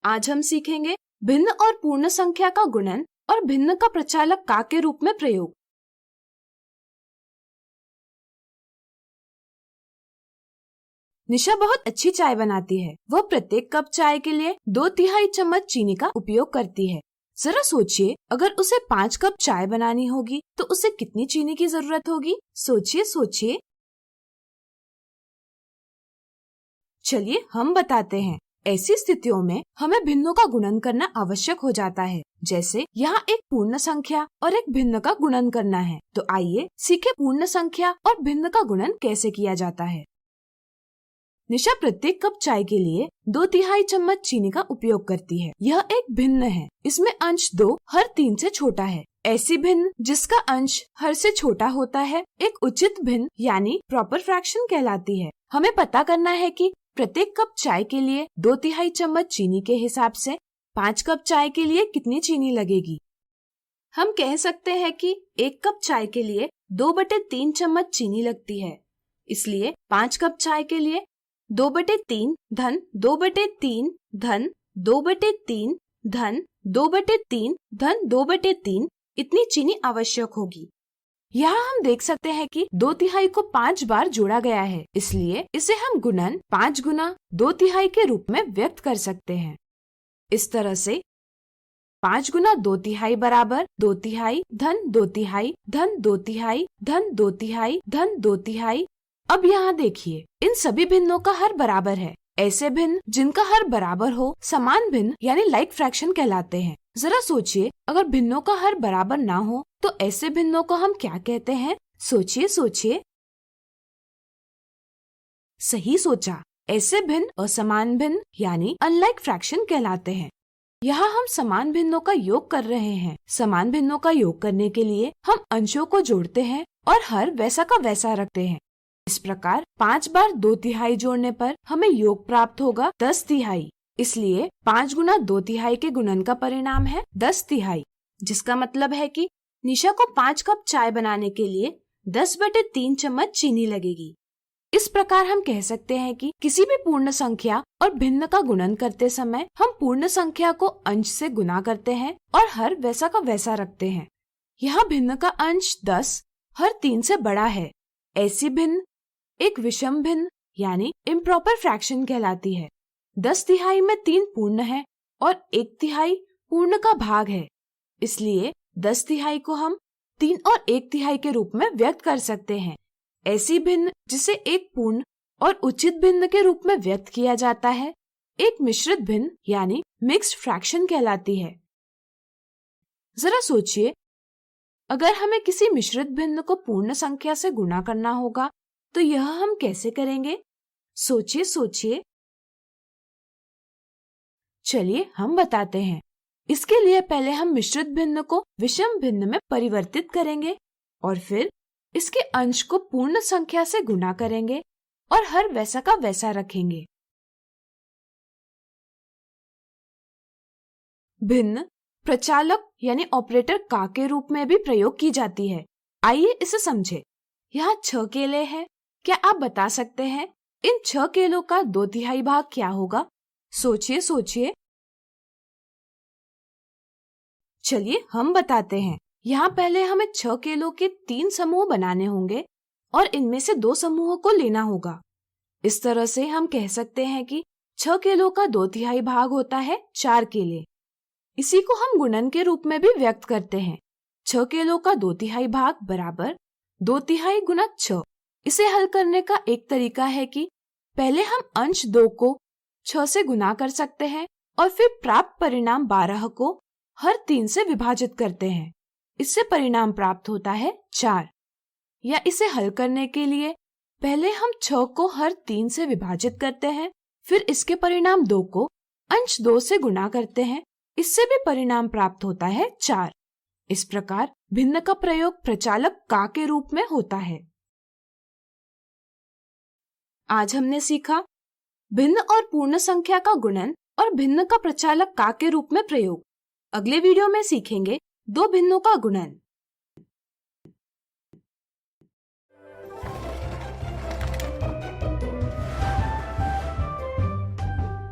आज हम सीखेंगे भिन्न और पूर्ण संख्या का गुणन और भिन्न का प्रचालक का के रूप में प्रयोग। निशा बहुत अच्छी चाय बनाती है। वह प्रत्येक कप चाय के लिए 2/3 चम्मच चीनी का उपयोग करती है। जरा सोचिए, अगर उसे 5 कप चाय बनानी होगी तो उसे कितनी चीनी की जरूरत होगी? सोचिए। चलिए हम बताते हैं। ऐसी स्थितियों में हमें भिन्नों का गुणन करना आवश्यक हो जाता है। जैसे यहाँ एक पूर्ण संख्या और एक भिन्न का गुणन करना है। तो आइए सीखे पूर्ण संख्या और भिन्न का गुणन कैसे किया जाता है। निशा प्रत्येक कप चाय के लिए 2/3 चम्मच चीनी का उपयोग करती है। यह एक भिन्न है। इसमें अंश 2 हर 3 से छोटा है। ऐसी भिन्न जिसका अंश हर से छोटा होता है एक उचित भिन्न यानी प्रॉपर फ्रैक्शन कहलाती है। हमें पता करना है कि प्रत्येक कप चाय के लिए 2/3 चम्मच चीनी के हिसाब से 5 कप चाय के लिए कितनी चीनी लगेगी। हम कह सकते हैं कि 1 कप चाय के लिए 2/3 चम्मच चीनी लगती है। इसलिए 5 कप चाय के लिए 2/3 धन 2/3 धन 2/3 धन 2/3 धन 2/3 इतनी चीनी आवश्यक होगी। यहाँ हम देख सकते हैं कि 2/3 को 5 बार जोड़ा गया है, इसलिए इसे हम गुणन 5 गुना 2/3 के रूप में व्यक्त कर सकते हैं। इस तरह से 5 गुना 2/3 बराबर 2/3 धन 2/3 धन 2/3 धन 2/3 धन 2/3। अब यहाँ देखिए, इन सभी भिन्नों का हर बराबर है। ऐसे भिन्न जिनका हर बराबर हो समान भिन्न यानी लाइक फ्रैक्शन कहलाते हैं। जरा सोचिए, अगर भिन्नों का हर बराबर ना हो तो ऐसे भिन्नों को हम क्या कहते हैं? सोचिए। सही सोचा, ऐसे भिन्न असमान भिन्न यानी अनलाइक फ्रैक्शन कहलाते हैं। यहाँ हम समान भिन्नों का योग कर रहे हैं। समान भिन्नों का योग करने के लिए हम अंशों को जोड़ते हैं और हर वैसा का वैसा रखते हैं। इस प्रकार 5 बार 2/3 जोड़ने पर हमें योग प्राप्त होगा 10/3। इसलिए 5 गुना 2/3 के गुणन का परिणाम है 10/3, जिसका मतलब है कि निशा को 5 कप चाय बनाने के लिए 10/3 चम्मच चीनी लगेगी। इस प्रकार हम कह सकते हैं कि किसी भी पूर्ण संख्या और भिन्न का गुणन करते समय हम पूर्ण संख्या को अंश से गुना करते हैं और हर वैसा का वैसा रखते हैं। यहाँ भिन्न का अंश 10 हर 3 से बड़ा है। ऐसी भिन्न एक विषम भिन्न यानी इम्प्रॉपर फ्रैक्शन कहलाती है। 10/3 में 3 पूर्ण है और 1/3 पूर्ण का भाग है। इसलिए 10/3 को हम 3 और 1/3 के रूप में व्यक्त कर सकते हैं। ऐसी भिन्न जिसे एक पूर्ण और उचित भिन्न के रूप में व्यक्त किया जाता है एक मिश्रित भिन्न यानी मिक्स्ड फ्रैक्शन कहलाती है। जरा सोचिए, अगर हमें किसी मिश्रित भिन्न को पूर्ण संख्या से गुणा करना होगा तो यह हम कैसे करेंगे? सोचिए। चलिए हम बताते हैं। इसके लिए पहले हम मिश्रित भिन्न को विषम भिन्न में परिवर्तित करेंगे और फिर इसके अंश को पूर्ण संख्या से गुणा करेंगे और हर वैसा का वैसा रखेंगे। भिन्न प्रचालक यानी ऑपरेटर का के रूप में भी प्रयोग की जाती है। आइए इसे समझे। यहाँ 6 केले हैं। क्या आप बता सकते हैं इन 6 केलों का 2/3 भाग क्या होगा? सोचिए। चलिए हम बताते हैं। यहाँ पहले हमें 6 केलों के 3 समूह बनाने होंगे और इनमें से 2 समूहों को लेना होगा। इस तरह से हम कह सकते हैं कि 6 केलों का 2/3 भाग होता है 4 केले। इसी को हम गुणन के रूप में भी व्यक्त करते हैं। 6 केलों का 2/3 भाग बराबर 2/3 गुना 6। इसे हल करने का एक तरीका है कि पहले हम अंश 2 को 6 से गुना कर सकते हैं और फिर प्राप्त परिणाम 12 को हर 3 से विभाजित करते हैं। इससे परिणाम प्राप्त होता है 4। या इसे हल करने के लिए पहले हम 6 को हर 3 से विभाजित करते हैं, फिर इसके परिणाम 2 को अंश 2 से गुणा करते हैं। इससे भी परिणाम प्राप्त होता है 4। इस प्रकार भिन्न का प्रयोग प्रचालक का के रूप में होता है। आज हमने सीखा भिन्न और पूर्ण संख्या का गुणन और भिन्न का प्रचालक का के रूप में प्रयोग। अगले वीडियो में सीखेंगे 2 भिन्नों का गुणन।